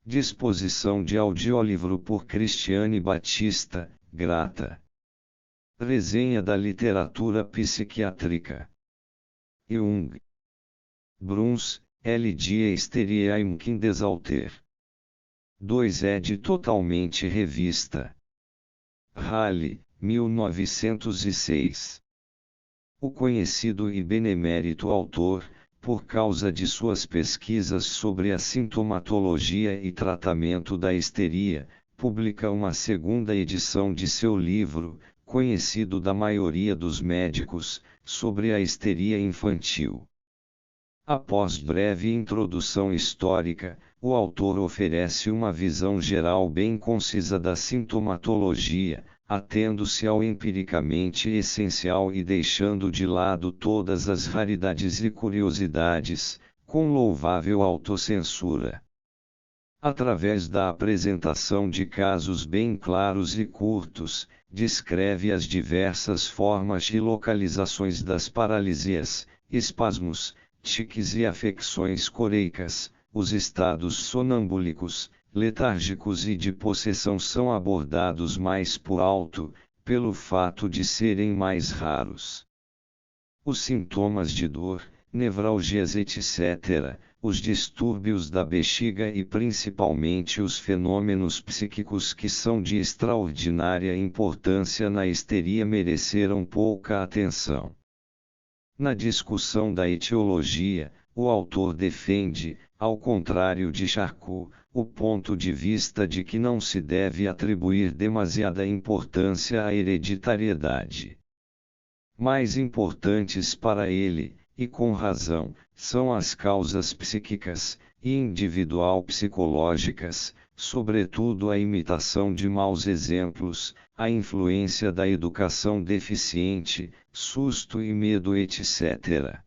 Disposição de audiolivro por Cristiane Batista, grata. Resenha da literatura psiquiátrica. Jung. Bruns, L.D. Histeria im Kindesalter. 2 ed. Totalmente revista. Halle, 1906. O conhecido e benemérito autor, por causa de suas pesquisas sobre a sintomatologia e tratamento da histeria, publica uma segunda edição de seu livro, conhecido da maioria dos médicos, sobre a histeria infantil. Após breve introdução histórica, o autor oferece uma visão geral bem concisa da sintomatologia, atendo-se ao empiricamente essencial e deixando de lado todas as raridades e curiosidades, com louvável autocensura. Através da apresentação de casos bem claros e curtos, descreve as diversas formas e localizações das paralisias, espasmos, tiques e afecções coreicas. Os estados sonambúlicos, letárgicos e de possessão são abordados mais por alto, pelo fato de serem mais raros. Os sintomas de dor, nevralgias etc., os distúrbios da bexiga e principalmente os fenômenos psíquicos que são de extraordinária importância na histeria mereceram pouca atenção. Na discussão da etiologia, o autor defende, ao contrário de Charcot, o ponto de vista de que não se deve atribuir demasiada importância à hereditariedade. Mais importantes para ele, e com razão, são as causas psíquicas e individual-psicológicas, sobretudo a imitação de maus exemplos, a influência da educação deficiente, susto e medo etc.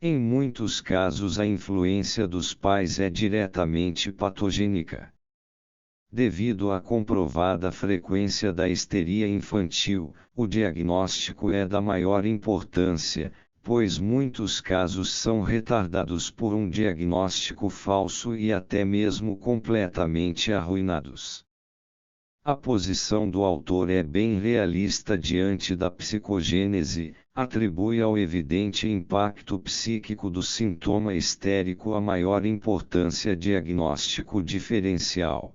Em muitos casos a influência dos pais é diretamente patogênica. Devido à comprovada frequência da histeria infantil, o diagnóstico é da maior importância, pois muitos casos são retardados por um diagnóstico falso e até mesmo completamente arruinados. A posição do autor é bem realista diante da psicogênese, atribui ao evidente impacto psíquico do sintoma histérico a maior importância diagnóstico diferencial.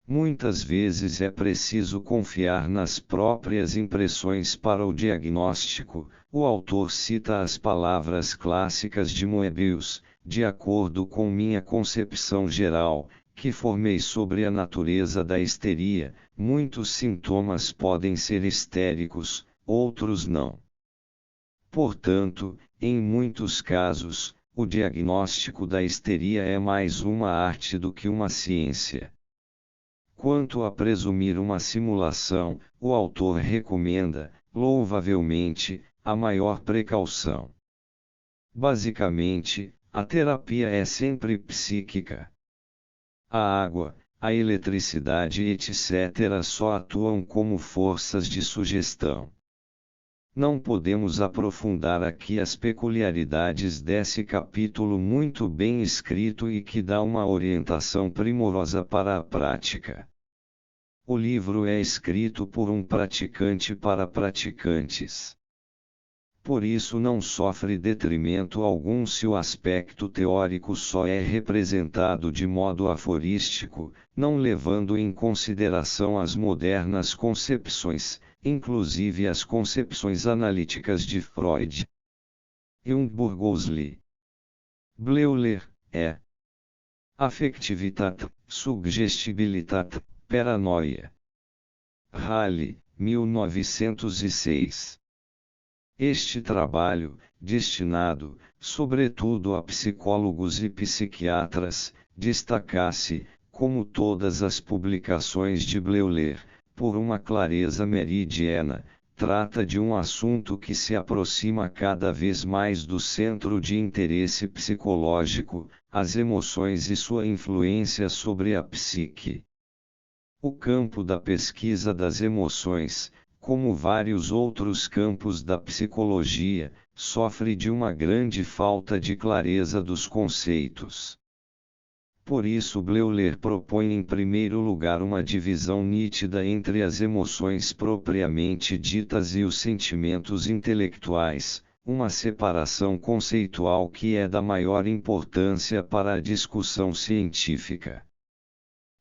Muitas vezes é preciso confiar nas próprias impressões para o diagnóstico. O autor cita as palavras clássicas de Moebius, de acordo com minha concepção geral, que formei sobre a natureza da histeria, muitos sintomas podem ser histéricos, outros não. Portanto, em muitos casos, o diagnóstico da histeria é mais uma arte do que uma ciência. Quanto a presumir uma simulação, o autor recomenda, louvavelmente, a maior precaução. Basicamente, a terapia é sempre psíquica. A água, a eletricidade etc. só atuam como forças de sugestão. Não podemos aprofundar aqui as peculiaridades desse capítulo muito bem escrito e que dá uma orientação primorosa para a prática. O livro é escrito por um praticante para praticantes. Por isso não sofre detrimento algum se o aspecto teórico só é representado de modo aforístico, não levando em consideração as modernas concepções, inclusive as concepções analíticas de Freud. Jung Burgosli. Bleuler, E. Affectivitat, Suggestibilitat, Paranoia. Halle, 1906. Este trabalho, destinado, sobretudo a psicólogos e psiquiatras, destaca-se, como todas as publicações de Bleuler, por uma clareza meridiana, trata de um assunto que se aproxima cada vez mais do centro de interesse psicológico, as emoções e sua influência sobre a psique. O campo da pesquisa das emoções, como vários outros campos da psicologia, sofre de uma grande falta de clareza dos conceitos. Por isso Bleuler propõe em primeiro lugar uma divisão nítida entre as emoções propriamente ditas e os sentimentos intelectuais, uma separação conceitual que é da maior importância para a discussão científica.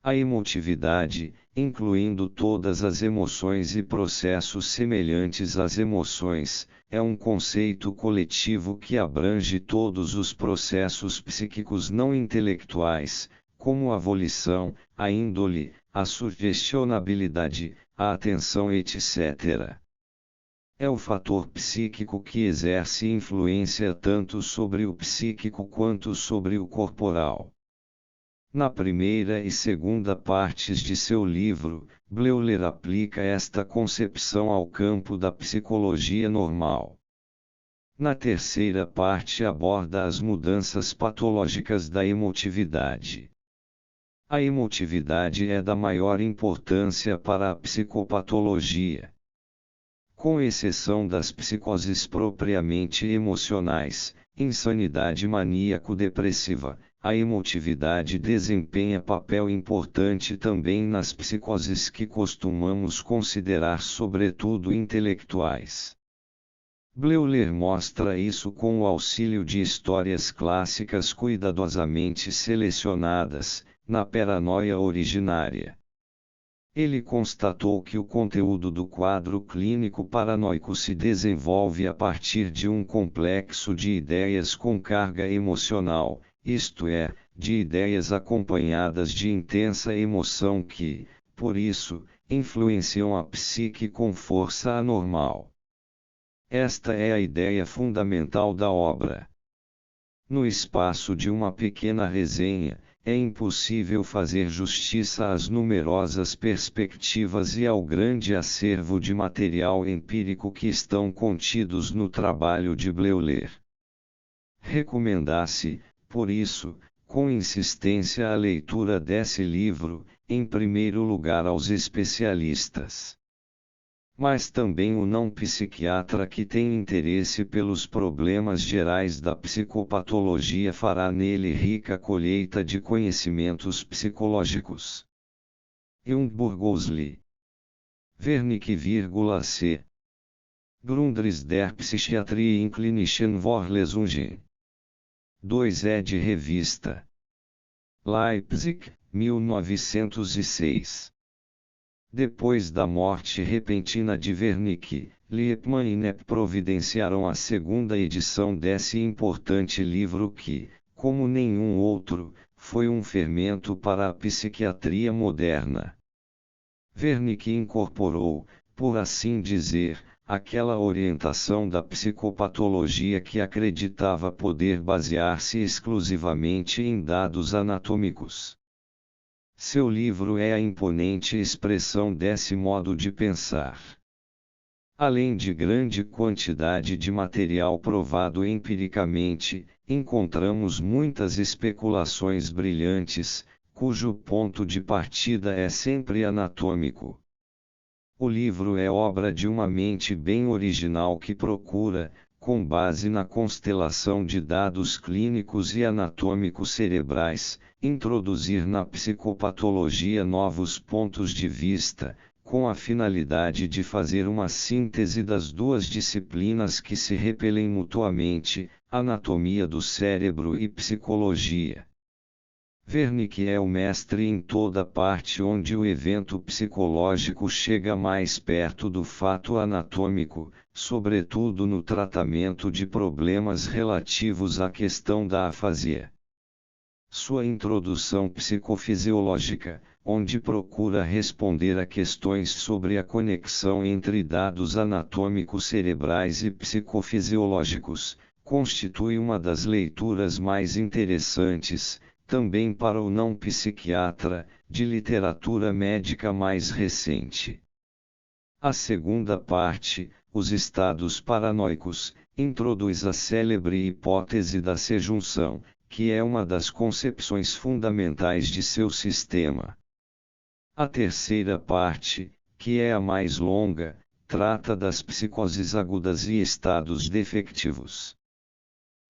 A emotividade, incluindo todas as emoções e processos semelhantes às emoções, é um conceito coletivo que abrange todos os processos psíquicos não intelectuais, como a volição, a índole, a sugestionabilidade, a atenção, etc. É o fator psíquico que exerce influência tanto sobre o psíquico quanto sobre o corporal. Na primeira e segunda partes de seu livro, Bleuler aplica esta concepção ao campo da psicologia normal. Na terceira parte aborda as mudanças patológicas da emotividade. A emotividade é da maior importância para a psicopatologia. Com exceção das psicoses propriamente emocionais, insanidade maníaco-depressiva, a emotividade desempenha papel importante também nas psicoses que costumamos considerar sobretudo intelectuais. Bleuler mostra isso com o auxílio de histórias clássicas cuidadosamente selecionadas, na paranoia originária. Ele constatou que o conteúdo do quadro clínico paranoico se desenvolve a partir de um complexo de ideias com carga emocional, isto é, de ideias acompanhadas de intensa emoção que, por isso, influenciam a psique com força anormal. Esta é a ideia fundamental da obra. No espaço de uma pequena resenha, é impossível fazer justiça às numerosas perspectivas e ao grande acervo de material empírico que estão contidos no trabalho de Bleuler. Recomenda-se, por isso, com insistência a leitura desse livro, em primeiro lugar aos especialistas. Mas também o não psiquiatra que tem interesse pelos problemas gerais da psicopatologia fará nele rica colheita de conhecimentos psicológicos. Jung-Burgosli. Wernicke,c. Grundrisse der Psychiatrie in klinischen Vorlesungen. 2 ed. Revista. Leipzig, 1906. Depois da morte repentina de Wernicke, Lippmann e Knepp providenciaram a segunda edição desse importante livro que, como nenhum outro, foi um fermento para a psiquiatria moderna. Wernicke incorporou, por assim dizer, aquela orientação da psicopatologia que acreditava poder basear-se exclusivamente em dados anatômicos. Seu livro é a imponente expressão desse modo de pensar. Além de grande quantidade de material provado empiricamente, encontramos muitas especulações brilhantes, cujo ponto de partida é sempre anatômico. O livro é obra de uma mente bem original que procura, com base na constelação de dados clínicos e anatômicos cerebrais, introduzir na psicopatologia novos pontos de vista, com a finalidade de fazer uma síntese das duas disciplinas que se repelem mutuamente, anatomia do cérebro e psicologia. Wernicke é o mestre em toda parte onde o evento psicológico chega mais perto do fato anatômico, sobretudo no tratamento de problemas relativos à questão da afasia. Sua introdução psicofisiológica, onde procura responder a questões sobre a conexão entre dados anatômicos cerebrais e psicofisiológicos, constitui uma das leituras mais interessantes, também para o não psiquiatra, de literatura médica mais recente. A segunda parte, os estados paranoicos, introduz a célebre hipótese da sejunção, que é uma das concepções fundamentais de seu sistema. A terceira parte, que é a mais longa, trata das psicoses agudas e estados defectivos.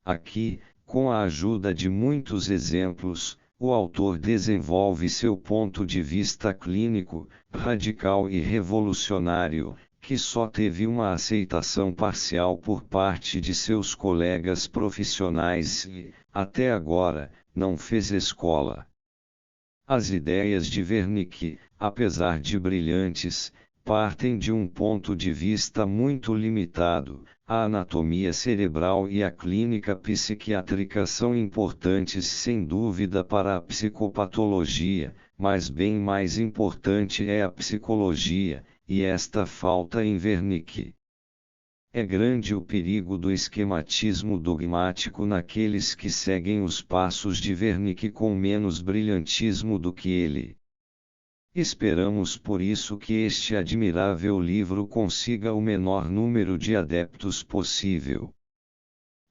Aqui, com a ajuda de muitos exemplos, o autor desenvolve seu ponto de vista clínico, radical e revolucionário, que só teve uma aceitação parcial por parte de seus colegas profissionais e, até agora, não fez escola. As ideias de Wernicke, apesar de brilhantes, partem de um ponto de vista muito limitado. A anatomia cerebral e a clínica psiquiátrica são importantes sem dúvida para a psicopatologia, mas bem mais importante é a psicologia, e esta falta em Wernicke. É grande o perigo do esquematismo dogmático naqueles que seguem os passos de Wernicke com menos brilhantismo do que ele. Esperamos por isso que este admirável livro consiga o menor número de adeptos possível.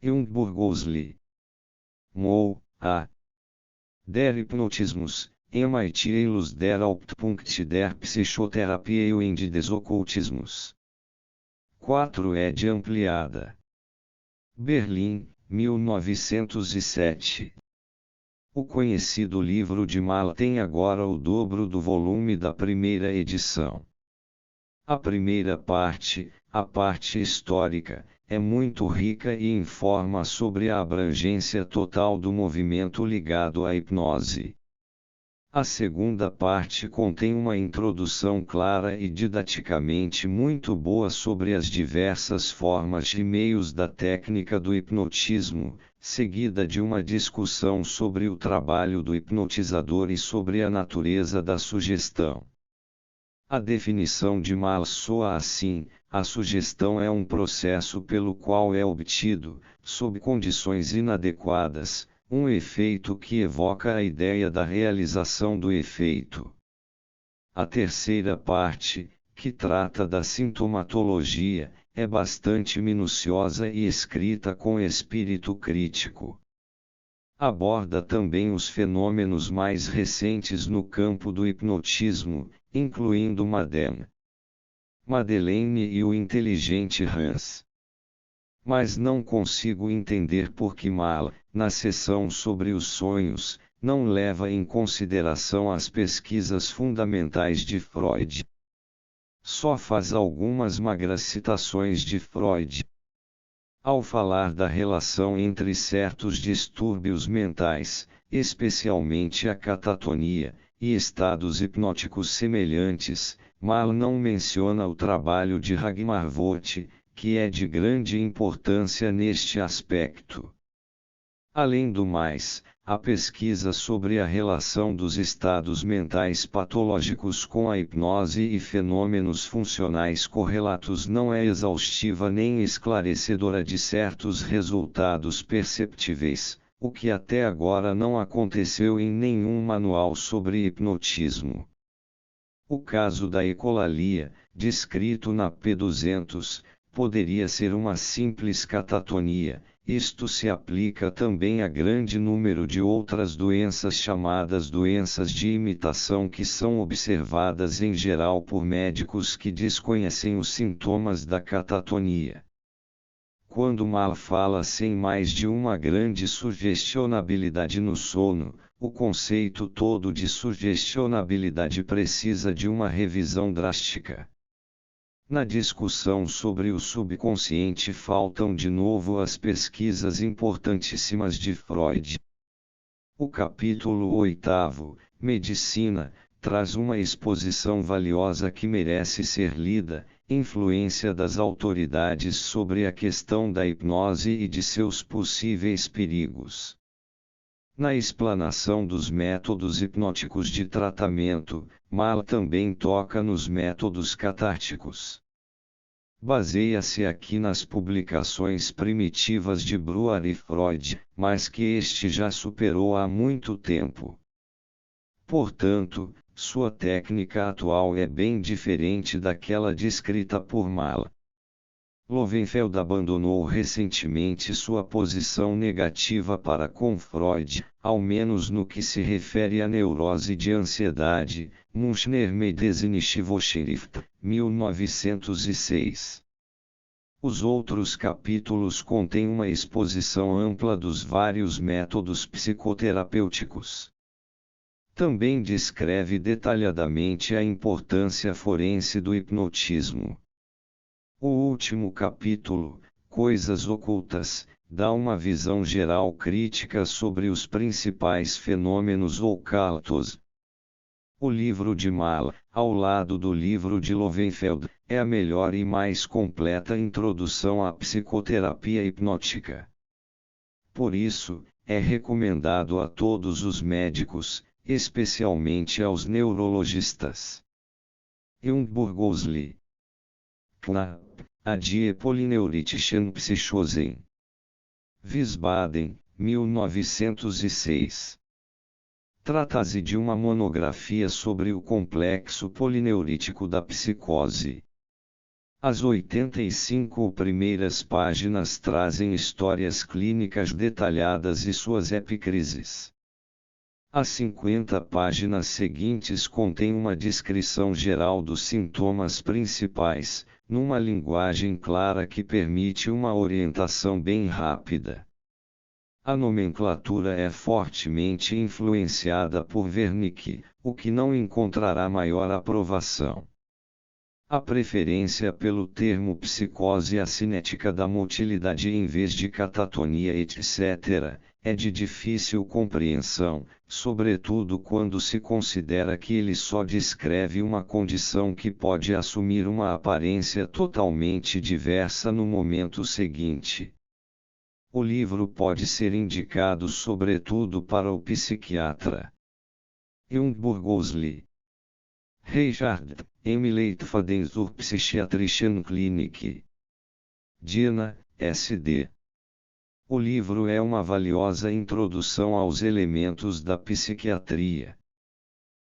Jungburgosli. Moe, A. Der Hypnotismus, MIT Eilus der Hauptpunkt der Psychotherapie und des Okkultismus. 4 ed. Ampliada. Berlim, 1907. O conhecido livro de Mala tem agora o dobro do volume da primeira edição. A primeira parte, a parte histórica, é muito rica e informa sobre a abrangência total do movimento ligado à hipnose. A segunda parte contém uma introdução clara e didaticamente muito boa sobre as diversas formas e meios da técnica do hipnotismo, seguida de uma discussão sobre o trabalho do hipnotizador e sobre a natureza da sugestão. A definição de Mal soa assim: a sugestão é um processo pelo qual é obtido, sob condições inadequadas, um efeito que evoca a ideia da realização do efeito. A terceira parte, que trata da sintomatologia, é bastante minuciosa e escrita com espírito crítico. Aborda também os fenômenos mais recentes no campo do hipnotismo, incluindo Madeleine e o inteligente Hans. Mas não consigo entender por que Mal, na seção sobre os sonhos, não leva em consideração as pesquisas fundamentais de Freud. Só faz algumas magras citações de Freud. Ao falar da relação entre certos distúrbios mentais, especialmente a catatonia, e estados hipnóticos semelhantes, Mal não menciona o trabalho de Ragnar Vogt, que é de grande importância neste aspecto. Além do mais, a pesquisa sobre a relação dos estados mentais patológicos com a hipnose e fenômenos funcionais correlatos não é exaustiva nem esclarecedora de certos resultados perceptíveis, o que até agora não aconteceu em nenhum manual sobre hipnotismo. O caso da ecolalia, descrito na P200, poderia ser uma simples catatonia. Isto se aplica também a grande número de outras doenças chamadas doenças de imitação que são observadas em geral por médicos que desconhecem os sintomas da catatonia. Quando Mal fala sem mais de uma grande sugestionabilidade no sono, o conceito todo de sugestionabilidade precisa de uma revisão drástica. Na discussão sobre o subconsciente faltam de novo as pesquisas importantíssimas de Freud. O capítulo 8, Medicina, traz uma exposição valiosa que merece ser lida, influência das autoridades sobre a questão da hipnose e de seus possíveis perigos. Na explanação dos métodos hipnóticos de tratamento, Mal também toca nos métodos catárticos. Baseia-se aqui nas publicações primitivas de Breuer e Freud, mas que este já superou há muito tempo. Portanto, sua técnica atual é bem diferente daquela descrita por Mal. Lowenfeld abandonou recentemente sua posição negativa para com Freud, ao menos no que se refere à neurose de ansiedade, Münchner Medizinische 1906. Os outros capítulos contêm uma exposição ampla dos vários métodos psicoterapêuticos. Também descreve detalhadamente a importância forense do hipnotismo. O último capítulo, Coisas Ocultas, dá uma visão geral crítica sobre os principais fenômenos ocultos. O livro de Mala, ao lado do livro de Lowenfeld, é a melhor e mais completa introdução à psicoterapia hipnótica. Por isso, é recomendado a todos os médicos, especialmente aos neurologistas. Jung-Burgosli. Knapp, a Die polyneurotischen Psychosen. Wiesbaden, 1906. Trata-se de uma monografia sobre o complexo polineurítico da psicose. As 85 primeiras páginas trazem histórias clínicas detalhadas e suas epicrises. As 50 páginas seguintes contêm uma descrição geral dos sintomas principais, numa linguagem clara que permite uma orientação bem rápida. A nomenclatura é fortemente influenciada por Wernicke, o que não encontrará maior aprovação. A preferência pelo termo psicose acinética da motilidade em vez de catatonia etc., é de difícil compreensão, sobretudo quando se considera que ele só descreve uma condição que pode assumir uma aparência totalmente diversa no momento seguinte. O livro pode ser indicado sobretudo para o psiquiatra. Jung-Burgosli. Richard, M. Leitfaden zur Psychiatrischen Klinik. Dina, S.D. O livro é uma valiosa introdução aos elementos da psiquiatria.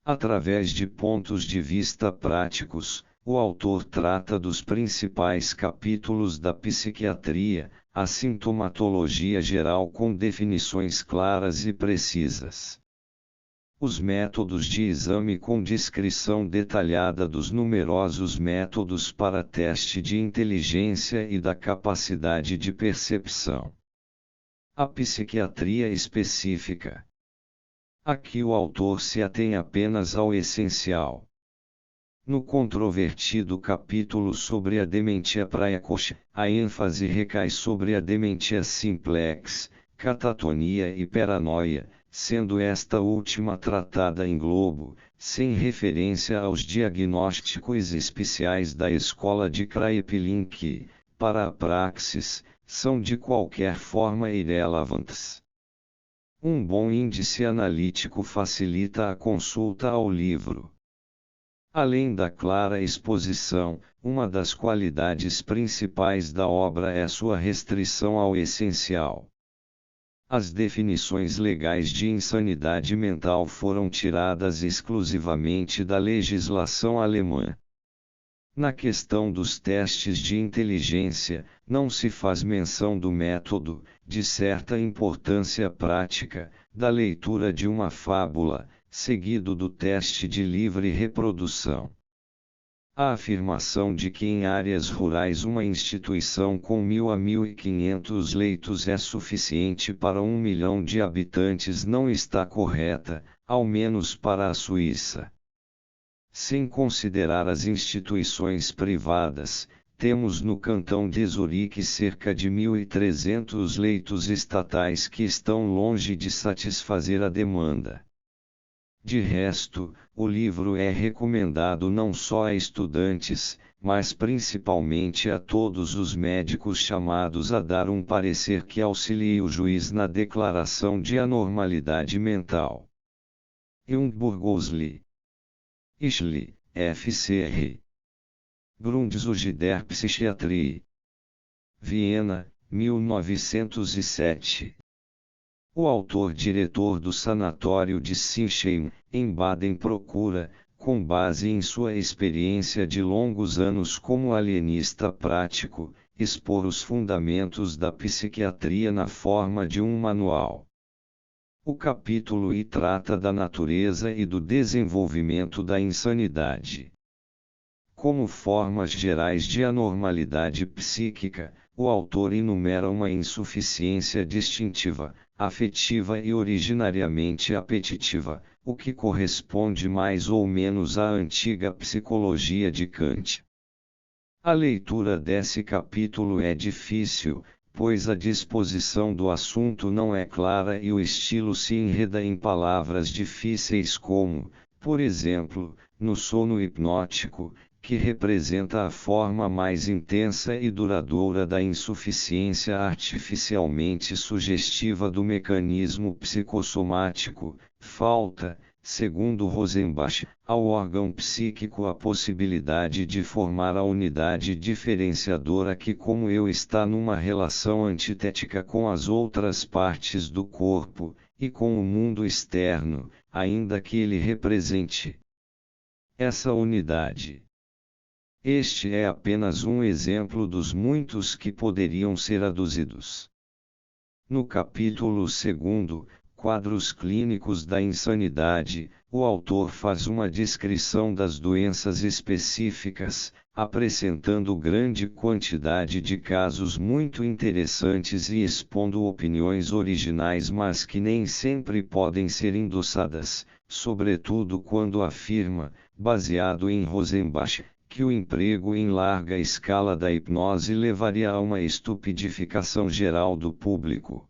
Através de pontos de vista práticos, o autor trata dos principais capítulos da psiquiatria, a sintomatologia geral com definições claras e precisas. Os métodos de exame com descrição detalhada dos numerosos métodos para teste de inteligência e da capacidade de percepção. A psiquiatria específica. Aqui o autor se atém apenas ao essencial. No controvertido capítulo sobre a demência precoce, a ênfase recai sobre a demência simplex, catatonia e paranoia, sendo esta última tratada em globo, sem referência aos diagnósticos especiais da escola de Kraepelin que, para a praxis, são de qualquer forma irrelevantes. Um bom índice analítico facilita a consulta ao livro. Além da clara exposição, uma das qualidades principais da obra é sua restrição ao essencial. As definições legais de insanidade mental foram tiradas exclusivamente da legislação alemã. Na questão dos testes de inteligência, não se faz menção do método, de certa importância prática, da leitura de uma fábula, seguido do teste de livre reprodução. A afirmação de que em áreas rurais uma instituição com 1.000 a 1.500 leitos é suficiente para 1 milhão de habitantes não está correta, ao menos para a Suíça. Sem considerar as instituições privadas, temos no cantão de Zurique cerca de 1.300 leitos estatais que estão longe de satisfazer a demanda. De resto, o livro é recomendado não só a estudantes, mas principalmente a todos os médicos chamados a dar um parecer que auxilie o juiz na declaração de anormalidade mental. Jung-Burgosli. Ischli, F.C.R. Grundzüge der Psychiatrie. Viena, 1907. O autor-diretor do sanatório de Sinsheim, em Baden procura, com base em sua experiência de longos anos como alienista prático, expor os fundamentos da psiquiatria na forma de um manual. O capítulo I trata da natureza e do desenvolvimento da insanidade. Como formas gerais de anormalidade psíquica, o autor enumera uma insuficiência distintiva, afetiva e originariamente apetitiva, o que corresponde mais ou menos à antiga psicologia de Kant. A leitura desse capítulo é difícil, pois a disposição do assunto não é clara e o estilo se enreda em palavras difíceis como, por exemplo, no sono hipnótico, que representa a forma mais intensa e duradoura da insuficiência artificialmente sugestiva do mecanismo psicossomático, falta, segundo Rosenbach, ao órgão psíquico a possibilidade de formar a unidade diferenciadora que como eu está numa relação antitética com as outras partes do corpo, e com o mundo externo, ainda que ele represente essa unidade. Este é apenas um exemplo dos muitos que poderiam ser aduzidos. No capítulo 2, Quadros Clínicos da Insanidade, o autor faz uma descrição das doenças específicas, apresentando grande quantidade de casos muito interessantes e expondo opiniões originais mas que nem sempre podem ser endossadas, sobretudo quando afirma, baseado em Rosenbach, que o emprego em larga escala da hipnose levaria a uma estupidificação geral do público.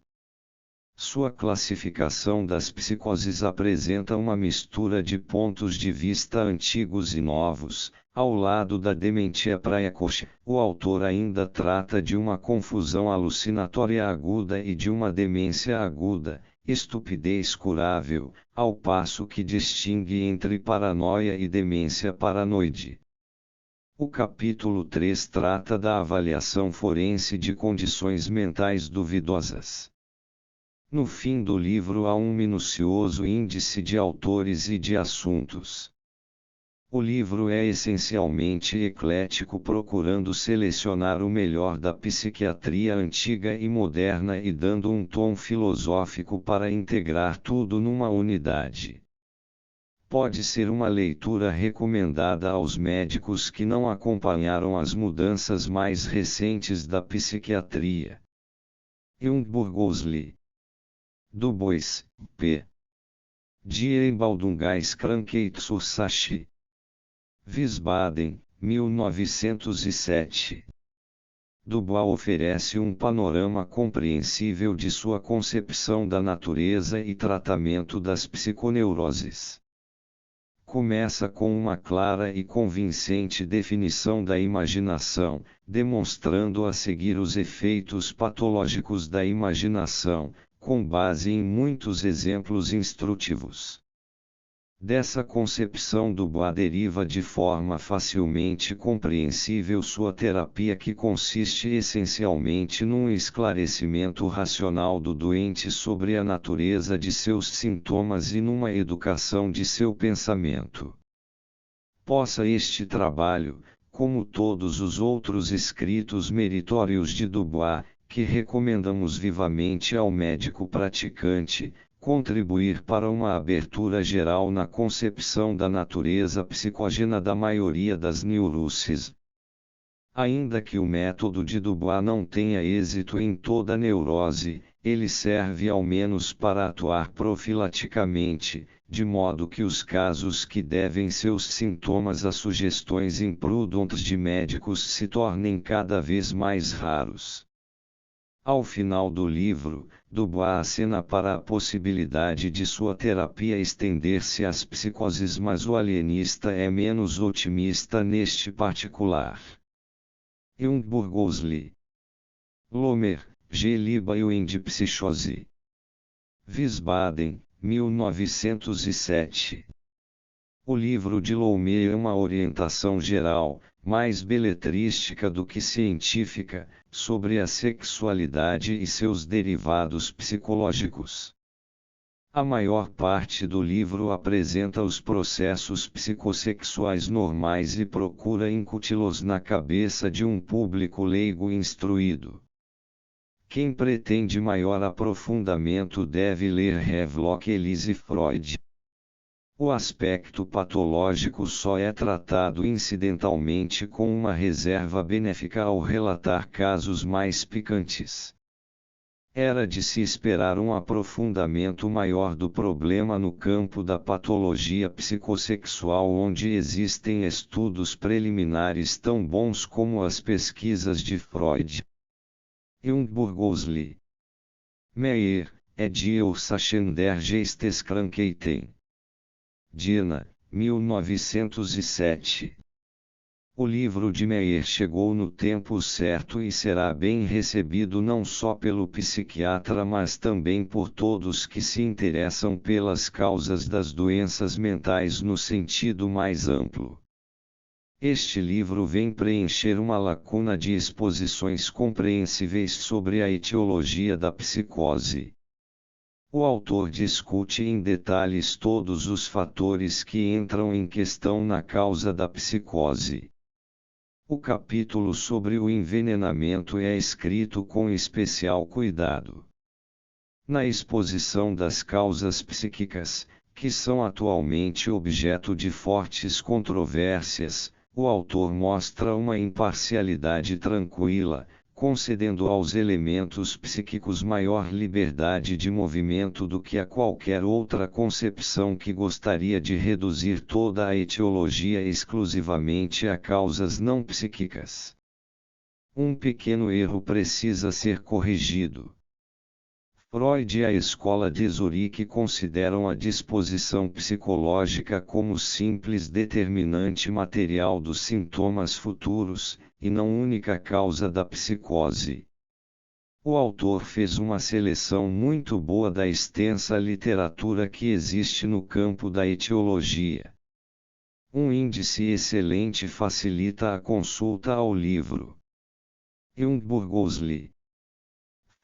Sua classificação das psicoses apresenta uma mistura de pontos de vista antigos e novos. Ao lado da dementia precoce, o autor ainda trata de uma confusão alucinatória aguda e de uma demência aguda, estupidez curável, ao passo que distingue entre paranoia e demência paranoide. O capítulo 3 trata da avaliação forense de condições mentais duvidosas. No fim do livro há um minucioso índice de autores e de assuntos. O livro é essencialmente eclético, procurando selecionar o melhor da psiquiatria antiga e moderna e dando um tom filosófico para integrar tudo numa unidade. Pode ser uma leitura recomendada aos médicos que não acompanharam as mudanças mais recentes da psiquiatria. Jung Burgosli. Du Bois, P. Die Baldungskrankheit zur Sache. Wiesbaden, 1907. Dubois oferece um panorama compreensível de sua concepção da natureza e tratamento das psiconeuroses. Começa com uma clara e convincente definição da imaginação, demonstrando a seguir os efeitos patológicos da imaginação, com base em muitos exemplos instrutivos. Dessa concepção Dubois deriva de forma facilmente compreensível sua terapia, que consiste essencialmente num esclarecimento racional do doente sobre a natureza de seus sintomas e numa educação de seu pensamento. Possa este trabalho, como todos os outros escritos meritórios de Dubois, que recomendamos vivamente ao médico praticante, contribuir para uma abertura geral na concepção da natureza psicógena da maioria das neuroses. Ainda que o método de Dubois não tenha êxito em toda neurose, ele serve ao menos para atuar profilaticamente, de modo que os casos que devem seus sintomas a sugestões imprudentes de médicos se tornem cada vez mais raros. Ao final do livro, Dubois acena para a possibilidade de sua terapia estender-se às psicoses, mas o alienista é menos otimista neste particular. Jung Burgosli. Lomer, G. Libauen de Psichose. Wiesbaden, 1907. O livro de Lomer é uma orientação geral, mais beletrística do que científica, sobre a sexualidade e seus derivados psicológicos. A maior parte do livro apresenta os processos psicossexuais normais e procura incuti-los na cabeça de um público leigo instruído. Quem pretende maior aprofundamento deve ler Havelock Ellis e Freud. O aspecto patológico só é tratado incidentalmente, com uma reserva benéfica ao relatar casos mais picantes. Era de se esperar um aprofundamento maior do problema no campo da patologia psicossexual, onde existem estudos preliminares tão bons como as pesquisas de Freud. Jung, Burgosli, Meyer, ed. Sachen der Geisteskrankheiten. Dina, 1907. O livro de Meyer chegou no tempo certo e será bem recebido não só pelo psiquiatra mas também por todos que se interessam pelas causas das doenças mentais no sentido mais amplo. Este livro vem preencher uma lacuna de exposições compreensíveis sobre a etiologia da psicose. O autor discute em detalhes todos os fatores que entram em questão na causa da psicose. O capítulo sobre o envenenamento é escrito com especial cuidado. Na exposição das causas psíquicas, que são atualmente objeto de fortes controvérsias, o autor mostra uma imparcialidade tranquila, concedendo aos elementos psíquicos maior liberdade de movimento do que a qualquer outra concepção que gostaria de reduzir toda a etiologia exclusivamente a causas não psíquicas. Um pequeno erro precisa ser corrigido. Freud e a escola de Zurique consideram a disposição psicológica como simples determinante material dos sintomas futuros, e não única causa da psicose. O autor fez uma seleção muito boa da extensa literatura que existe no campo da etiologia. Um índice excelente facilita a consulta ao livro. Jung, Burgosli,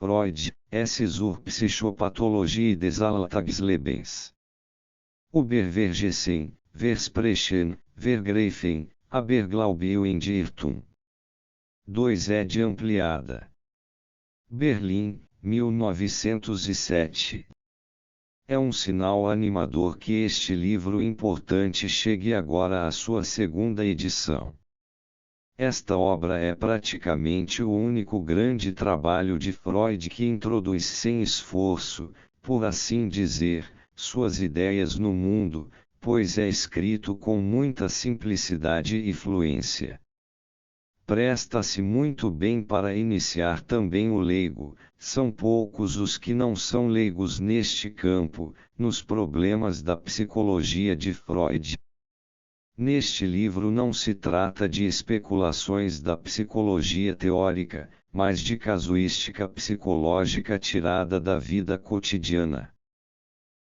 Freud, S. zur Psychopathologie des Alltagslebens. Übervergessen, Versprechen, Vergreifen, Aberglaube und Irrtum. 2 ed. ampliada. Berlim, 1907. É um sinal animador que este livro importante chegue agora à sua segunda edição. Esta obra é praticamente o único grande trabalho de Freud que introduz sem esforço, por assim dizer, suas ideias no mundo, pois é escrito com muita simplicidade e fluência. Presta-se muito bem para iniciar também o leigo, são poucos os que não são leigos neste campo, nos problemas da psicologia de Freud. Neste livro não se trata de especulações da psicologia teórica, mas de casuística psicológica tirada da vida cotidiana.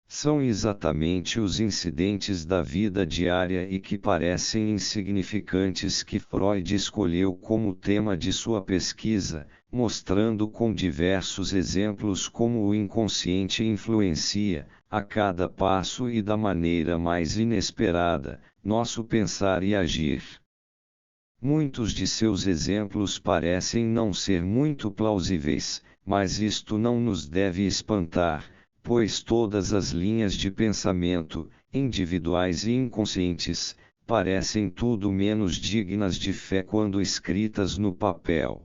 São exatamente os incidentes da vida diária e que parecem insignificantes que Freud escolheu como tema de sua pesquisa, mostrando com diversos exemplos como o inconsciente influencia, a cada passo e da maneira mais inesperada, nosso pensar e agir. Muitos de seus exemplos parecem não ser muito plausíveis, mas isto não nos deve espantar, pois todas as linhas de pensamento, individuais e inconscientes, parecem tudo menos dignas de fé quando escritas no papel.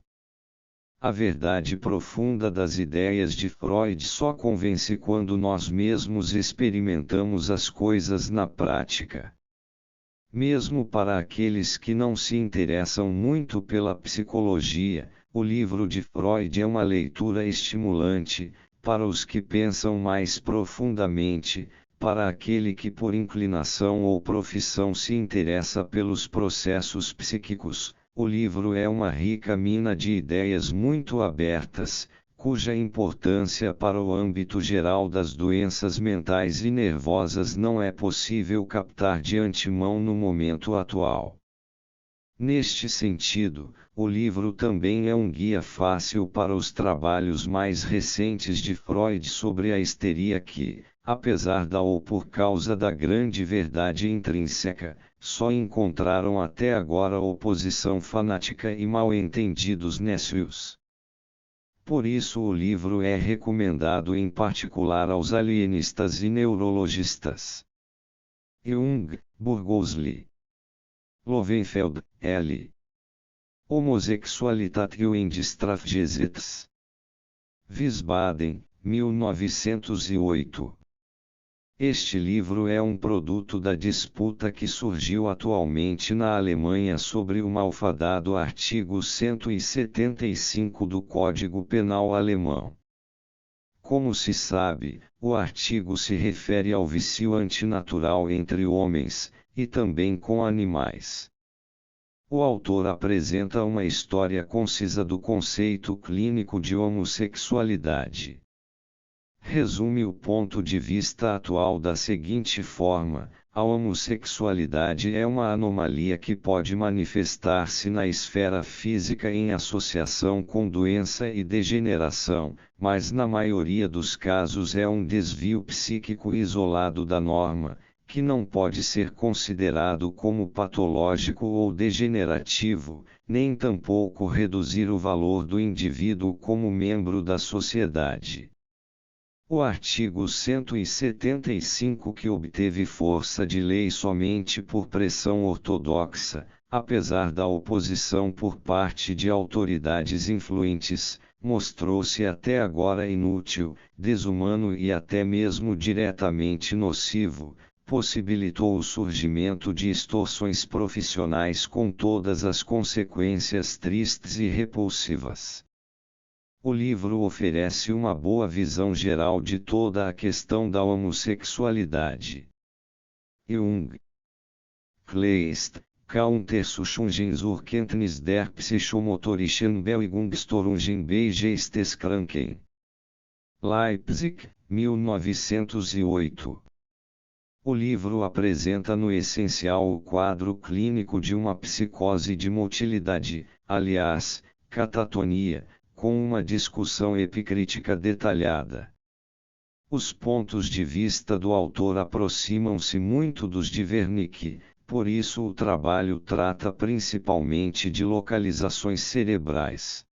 A verdade profunda das ideias de Freud só convence quando nós mesmos experimentamos as coisas na prática. Mesmo para aqueles que não se interessam muito pela psicologia, o livro de Freud é uma leitura estimulante. Para os que pensam mais profundamente, para aquele que por inclinação ou profissão se interessa pelos processos psíquicos, o livro é uma rica mina de ideias muito abertas, cuja importância para o âmbito geral das doenças mentais e nervosas não é possível captar de antemão no momento atual. Neste sentido, o livro também é um guia fácil para os trabalhos mais recentes de Freud sobre a histeria que, apesar da ou por causa da grande verdade intrínseca, só encontraram até agora oposição fanática e mal-entendidos nécios. Por isso o livro é recomendado em particular aos alienistas e neurologistas. Jung, Burgosli, Lowenfeld, L. Homossexualitat und Strafgesetz. Wiesbaden, 1908. Este livro é um produto da disputa que surgiu atualmente na Alemanha sobre o malfadado artigo 175 do Código Penal alemão. Como se sabe, o artigo se refere ao vício antinatural entre homens, e também com animais. O autor apresenta uma história concisa do conceito clínico de homossexualidade. Resume o ponto de vista atual da seguinte forma: a homossexualidade é uma anomalia que pode manifestar-se na esfera física em associação com doença e degeneração, mas na maioria dos casos é um desvio psíquico isolado da norma, que não pode ser considerado como patológico ou degenerativo, nem tampouco reduzir o valor do indivíduo como membro da sociedade. O artigo 175, que obteve força de lei somente por pressão ortodoxa, apesar da oposição por parte de autoridades influentes, mostrou-se até agora inútil, desumano e até mesmo diretamente nocivo, possibilitou o surgimento de extorsões profissionais com todas as consequências tristes e repulsivas. O livro oferece uma boa visão geral de toda a questão da homossexualidade. Jung. Kleist, Untersuchungen zur Kenntnis der psychomotorischen Bewegungsstörungen bei Geisteskranken. Leipzig, 1908. O livro apresenta no essencial o quadro clínico de uma psicose de motilidade, aliás, catatonia, com uma discussão epicrítica detalhada. Os pontos de vista do autor aproximam-se muito dos de Wernicke, por isso o trabalho trata principalmente de localizações cerebrais.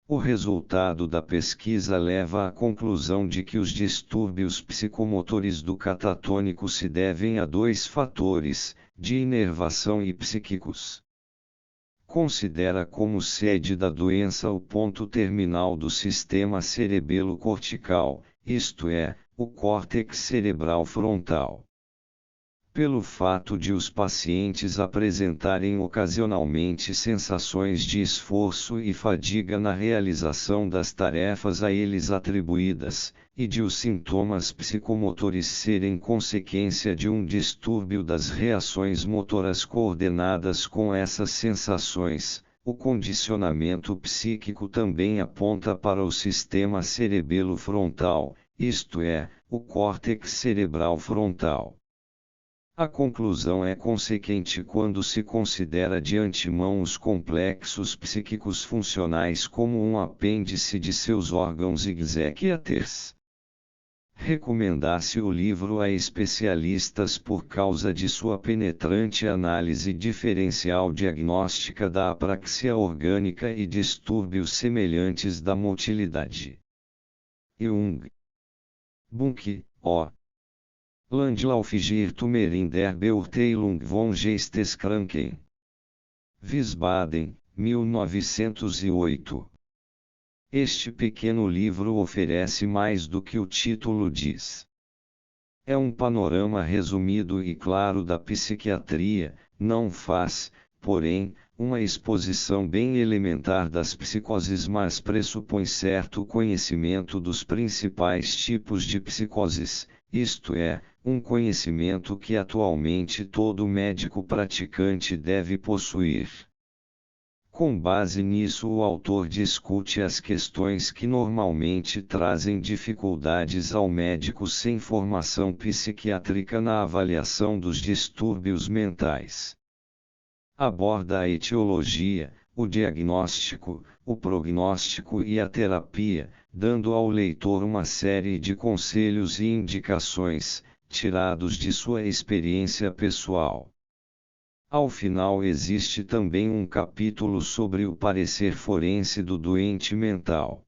O resultado da pesquisa leva à conclusão de que os distúrbios psicomotores do catatônico se devem a dois fatores, de inervação e psíquicos. Considera como sede da doença o ponto terminal do sistema cerebelo-cortical, isto é, o córtex cerebral frontal. Pelo fato de os pacientes apresentarem ocasionalmente sensações de esforço e fadiga na realização das tarefas a eles atribuídas, e de os sintomas psicomotores serem consequência de um distúrbio das reações motoras coordenadas com essas sensações, o condicionamento psíquico também aponta para o sistema cerebelo-frontal, isto é, o córtex cerebral frontal. A conclusão é consequente quando se considera de antemão os complexos psíquicos funcionais como um apêndice de seus órgãos exequiaters. Recomenda-se o livro a especialistas por causa de sua penetrante análise diferencial diagnóstica da apraxia orgânica e distúrbios semelhantes da motilidade. Jung. Bunke, O. Landlaufirrtum in der Beurteilung von Geisteskranken. Wiesbaden, 1908. Este pequeno livro oferece mais do que o título diz. É um panorama resumido e claro da psiquiatria, não faz, porém, uma exposição bem elementar das psicoses, mas pressupõe certo conhecimento dos principais tipos de psicoses, isto é, um conhecimento que atualmente todo médico praticante deve possuir. Com base nisso, o autor discute as questões que normalmente trazem dificuldades ao médico sem formação psiquiátrica na avaliação dos distúrbios mentais. Aborda a etiologia, o diagnóstico, o prognóstico e a terapia, dando ao leitor uma série de conselhos e indicações, tirados de sua experiência pessoal. Ao final existe também um capítulo sobre o parecer forense do doente mental.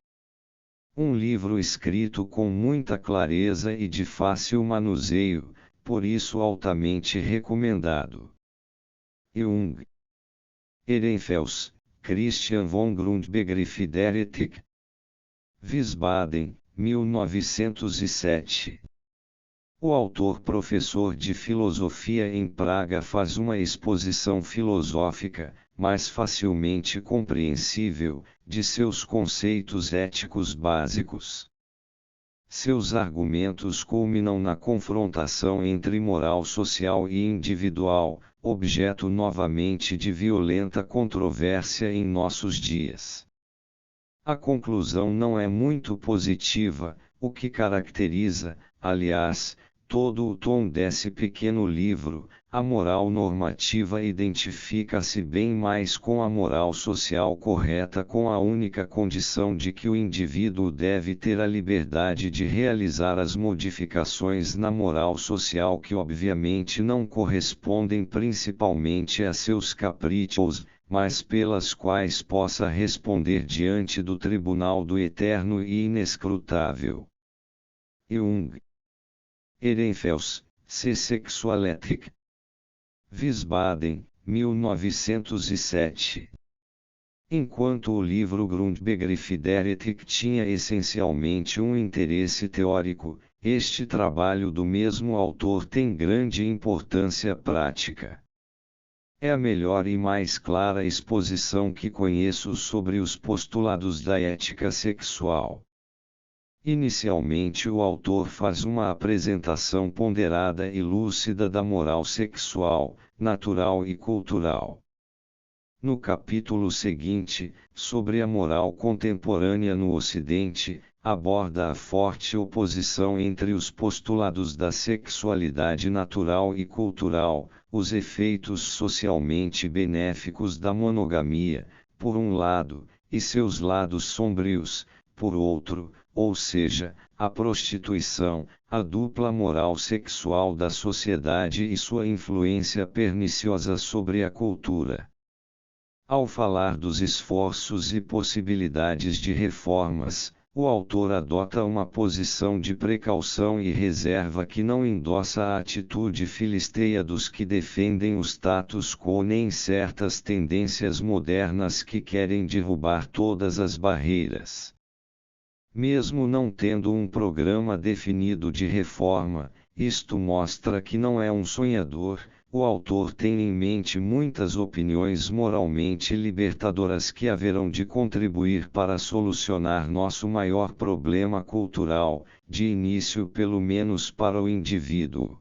Um livro escrito com muita clareza e de fácil manuseio, por isso altamente recomendado. Jung. Ehrenfels, Christian von Grundbegriff der Ethik. Wiesbaden, 1907. O autor professor de filosofia em Praga faz uma exposição filosófica, mais facilmente compreensível, de seus conceitos éticos básicos. Seus argumentos culminam na confrontação entre moral social e individual, objeto novamente de violenta controvérsia em nossos dias. A conclusão não é muito positiva, o que caracteriza, aliás, todo o tom desse pequeno livro. A moral normativa identifica-se bem mais com a moral social correta, com a única condição de que o indivíduo deve ter a liberdade de realizar as modificações na moral social que obviamente não correspondem principalmente a seus caprichos, mas pelas quais possa responder diante do tribunal do eterno e inescrutável. Jung. Ehrenfels, Se Sexualethik. Wiesbaden, 1907. Enquanto o livro Grundbegriff der Ethik tinha essencialmente um interesse teórico, este trabalho do mesmo autor tem grande importância prática. É a melhor e mais clara exposição que conheço sobre os postulados da ética sexual. Inicialmente, o autor faz uma apresentação ponderada e lúcida da moral sexual, natural e cultural. No capítulo seguinte, sobre a moral contemporânea no Ocidente, aborda a forte oposição entre os postulados da sexualidade natural e cultural, os efeitos socialmente benéficos da monogamia, por um lado, e seus lados sombrios, por outro, ou seja, a prostituição, a dupla moral sexual da sociedade e sua influência perniciosa sobre a cultura. Ao falar dos esforços e possibilidades de reformas, o autor adota uma posição de precaução e reserva que não endossa a atitude filisteia dos que defendem o status quo nem certas tendências modernas que querem derrubar todas as barreiras. Mesmo não tendo um programa definido de reforma, isto mostra que não é um sonhador. O autor tem em mente muitas opiniões moralmente libertadoras que haverão de contribuir para solucionar nosso maior problema cultural, de início pelo menos para o indivíduo.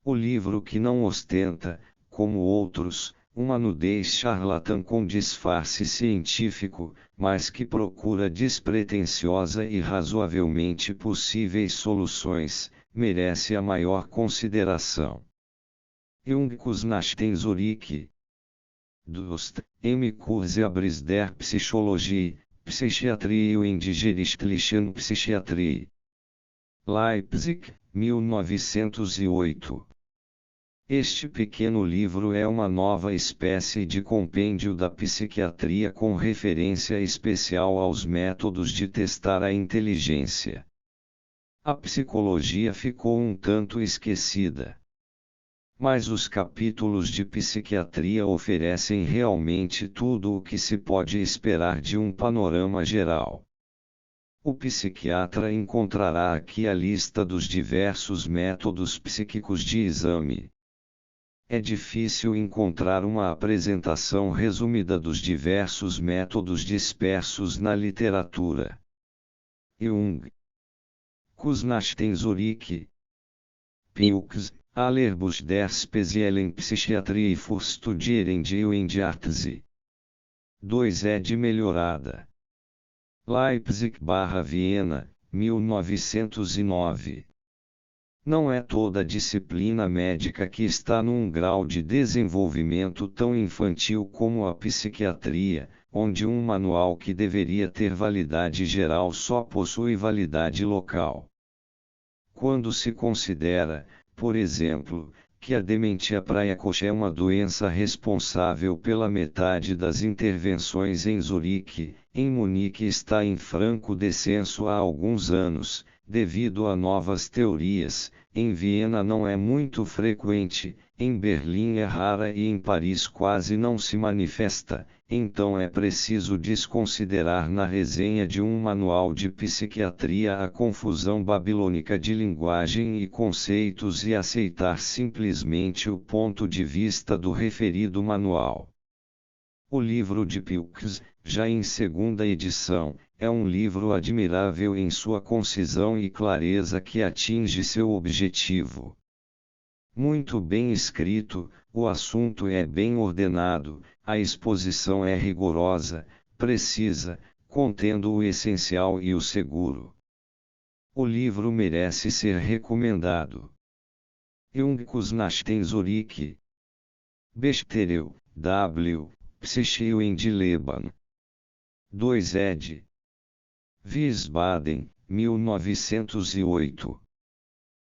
O livro que não ostenta, como outros, uma nudez charlatã com disfarce científico, mas que procura despretensiosa e razoavelmente possíveis soluções, merece a maior consideração. Jung Kusnachten Zurich. Dust, im Kurse der Psychologie, Psychiatrie und Gerichtlichen Psychiatrie. Leipzig, 1908. Este pequeno livro é uma nova espécie de compêndio da psiquiatria com referência especial aos métodos de testar a inteligência. A psicologia ficou um tanto esquecida. Mas os capítulos de psiquiatria oferecem realmente tudo o que se pode esperar de um panorama geral. O psiquiatra encontrará aqui a lista dos diversos métodos psíquicos de exame. É difícil encontrar uma apresentação resumida dos diversos métodos dispersos na literatura. Jung. Kusnachten Zurich. Pilks. Allerbus der Speziellen Psychiatrie für Studierende und Ärzte. 2 ed. Melhorada. Leipzig/Viena, 1909. Não é toda disciplina médica que está num grau de desenvolvimento tão infantil como a psiquiatria, onde um manual que deveria ter validade geral só possui validade local. Quando se considera, por exemplo, que a dementia precoce é uma doença responsável pela metade das intervenções em Zurique, em Munique está em franco descenso há alguns anos, devido a novas teorias. Em Viena não é muito frequente, em Berlim é rara e em Paris quase não se manifesta, então é preciso desconsiderar na resenha de um manual de psiquiatria a confusão babilônica de linguagem e conceitos e aceitar simplesmente o ponto de vista do referido manual. O livro de Pilks, já em segunda edição, é um livro admirável em sua concisão e clareza que atinge seu objetivo. Muito bem escrito, o assunto é bem ordenado, a exposição é rigorosa, precisa, contendo o essencial e o seguro. O livro merece ser recomendado. Junkus Nachtem Zurich. Besterel, W. Psychiatrie de Leban. 2 ed. Wiesbaden, 1908.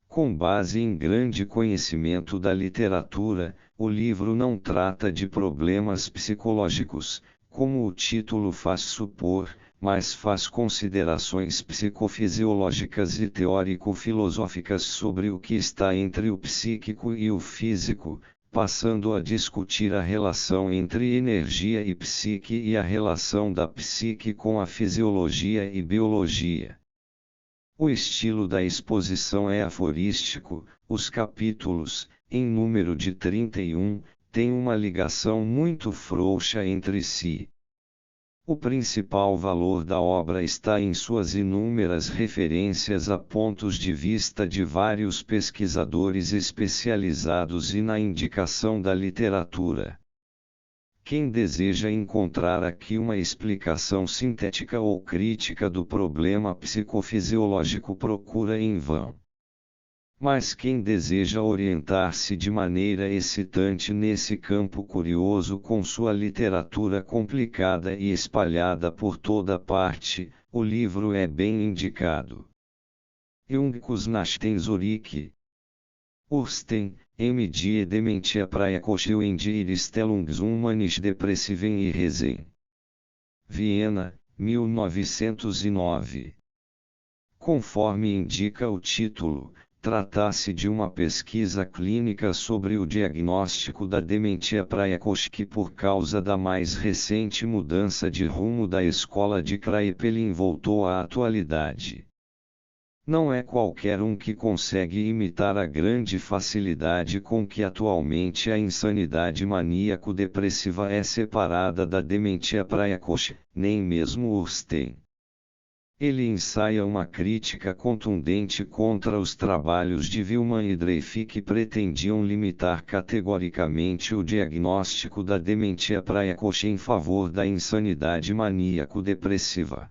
Com base em grande conhecimento da literatura, o livro não trata de problemas psicológicos, como o título faz supor, mas faz considerações psicofisiológicas e teórico-filosóficas sobre o que está entre o psíquico e o físico, passando a discutir a relação entre energia e psique e a relação da psique com a fisiologia e biologia. O estilo da exposição é aforístico, os capítulos, em número de 31, têm uma ligação muito frouxa entre si. O principal valor da obra está em suas inúmeras referências a pontos de vista de vários pesquisadores especializados e na indicação da literatura. Quem deseja encontrar aqui uma explicação sintética ou crítica do problema psicofisiológico procura em vão. Mas quem deseja orientar-se de maneira excitante nesse campo curioso com sua literatura complicada e espalhada por toda parte, o livro é bem indicado. Junkus Nachtem Zurich. Ursten, M. Die Dementia Praecoce die Irstellungshumanis Depressiven e Resen. Viena, 1909. Conforme indica o título, trata-se de uma pesquisa clínica sobre o diagnóstico da dementia praecoce que por causa da mais recente mudança de rumo da escola de Kraepelin voltou à atualidade. Não é qualquer um que consegue imitar a grande facilidade com que atualmente a insanidade maníaco-depressiva é separada da dementia praecoce, nem mesmo Ursten. Ele ensaia uma crítica contundente contra os trabalhos de Willman e Dreyfus que pretendiam limitar categoricamente o diagnóstico da dementia praecoce em favor da insanidade maníaco-depressiva.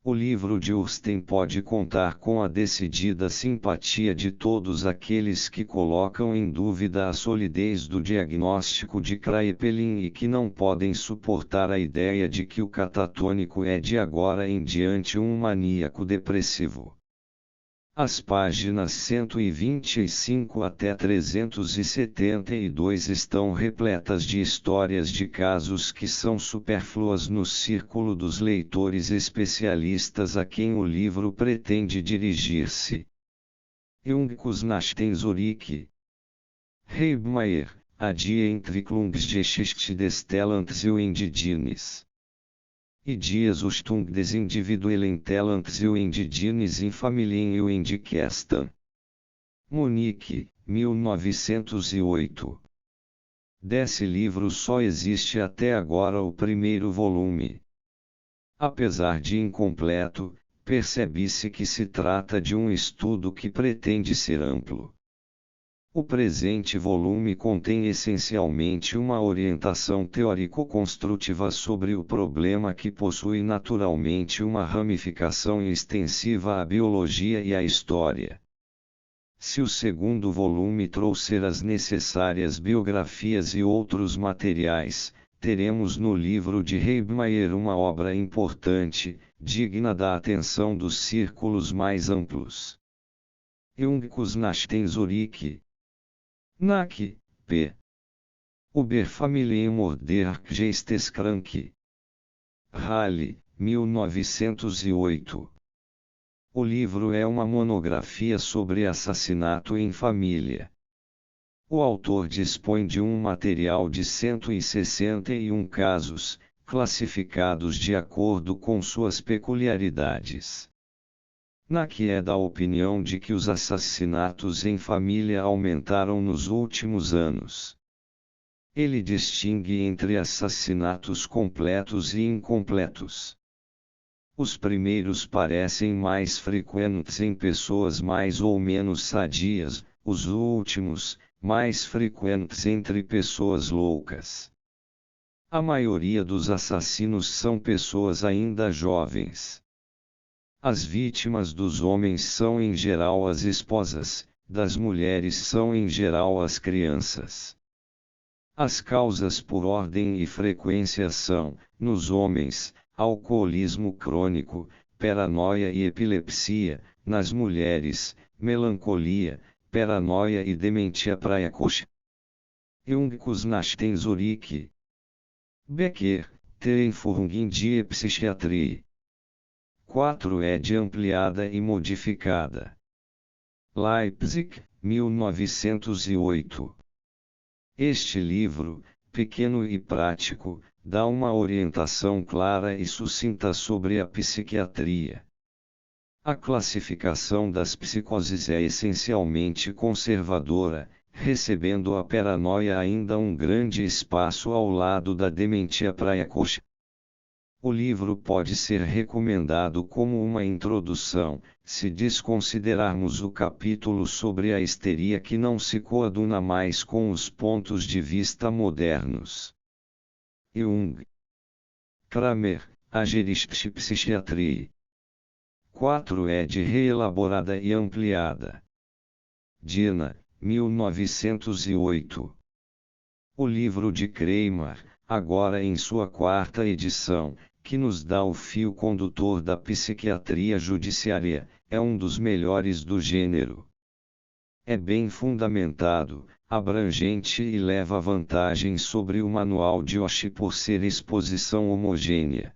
O livro de Ursten pode contar com a decidida simpatia de todos aqueles que colocam em dúvida a solidez do diagnóstico de Kraepelin e que não podem suportar a ideia de que o catatônico é de agora em diante um maníaco depressivo. As páginas 125 até 372 estão repletas de histórias de casos que são supérfluas no círculo dos leitores especialistas a quem o livro pretende dirigir-se. Junkus Nachtem Zurich. Heibmeier, a Die Entwicklungsgeschichte des Talents und Indigenes. Ideias des individuellen Talents und Indigenes in Familien und Kästen. Munique, 1908. Desse livro só existe até agora o primeiro volume. Apesar de incompleto, percebe-se que se trata de um estudo que pretende ser amplo. O presente volume contém essencialmente uma orientação teórico-construtiva sobre o problema que possui naturalmente uma ramificação extensiva à biologia e à história. Se o segundo volume trouxer as necessárias biografias e outros materiais, teremos no livro de Heibmeier uma obra importante, digna da atenção dos círculos mais amplos. Junkus Nachtem Zurich. Nack, P. Oberfamilien der Geisteskranke. Halle, 1908. O livro é uma monografia sobre assassinato em família. O autor dispõe de um material de 161 casos, classificados de acordo com suas peculiaridades. Na que é da opinião de que os assassinatos em família aumentaram nos últimos anos. Ele distingue entre assassinatos completos e incompletos. Os primeiros parecem mais frequentes em pessoas mais ou menos sadias, os últimos, mais frequentes entre pessoas loucas. A maioria dos assassinos são pessoas ainda jovens. As vítimas dos homens são em geral as esposas, das mulheres são em geral as crianças. As causas por ordem e frequência são, nos homens, alcoolismo crônico, paranoia e epilepsia, nas mulheres, melancolia, paranoia e dementia precoce. Jung Kusnachten Zurich. Becker, Tereinformung die Psychiatrie. 4 ed. Ampliada e modificada. Leipzig, 1908. Este livro, pequeno e prático, dá uma orientação clara e sucinta sobre a psiquiatria. A classificação das psicoses é essencialmente conservadora, recebendo a paranoia ainda um grande espaço ao lado da dementia precoce. O livro pode ser recomendado como uma introdução, se desconsiderarmos o capítulo sobre a histeria que não se coaduna mais com os pontos de vista modernos. Jung. Kramer, A Gerichtspsychiatrie. 4 ed. Reelaborada e ampliada. Dina, 1908. O livro de Kramer, agora em sua 4ª edição, que nos dá o fio condutor da psiquiatria judiciária, é um dos melhores do gênero. É bem fundamentado, abrangente e leva vantagem sobre o manual de Oshii por ser exposição homogênea.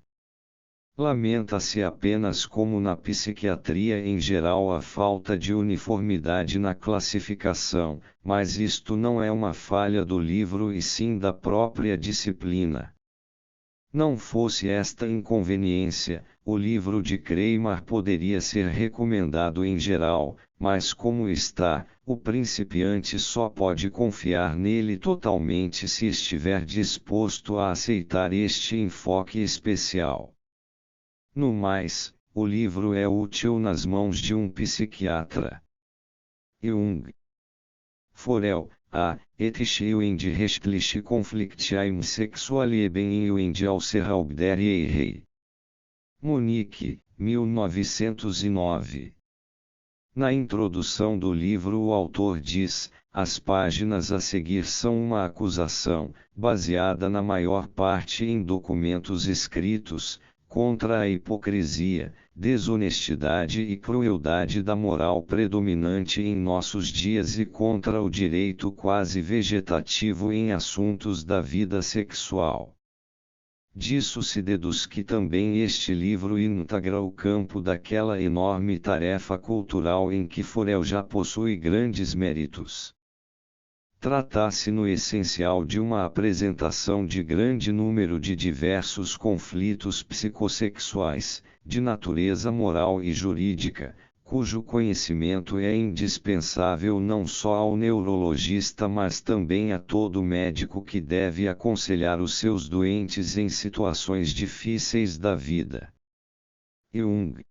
Lamenta-se apenas como na psiquiatria em geral a falta de uniformidade na classificação, mas isto não é uma falha do livro e sim da própria disciplina. Não fosse esta inconveniência, o livro de Kramer poderia ser recomendado em geral, mas como está, o principiante só pode confiar nele totalmente se estiver disposto a aceitar este enfoque especial. No mais, o livro é útil nas mãos de um psiquiatra. Jung. Forel, A. Ethische und rechtliche Konflikte im Sexualleben und außerhalb der Ehe. Munique, 1909. Na introdução do livro o autor diz: as páginas a seguir são uma acusação, baseada na maior parte em documentos escritos, contra a hipocrisia, desonestidade e crueldade da moral predominante em nossos dias e contra o direito quase vegetativo em assuntos da vida sexual. Disso se deduz que também este livro integra o campo daquela enorme tarefa cultural em que Forel já possui grandes méritos. Trata-se no essencial de uma apresentação de grande número de diversos conflitos psicossexuais, de natureza moral e jurídica, cujo conhecimento é indispensável não só ao neurologista mas também a todo médico que deve aconselhar os seus doentes em situações difíceis da vida. Jung.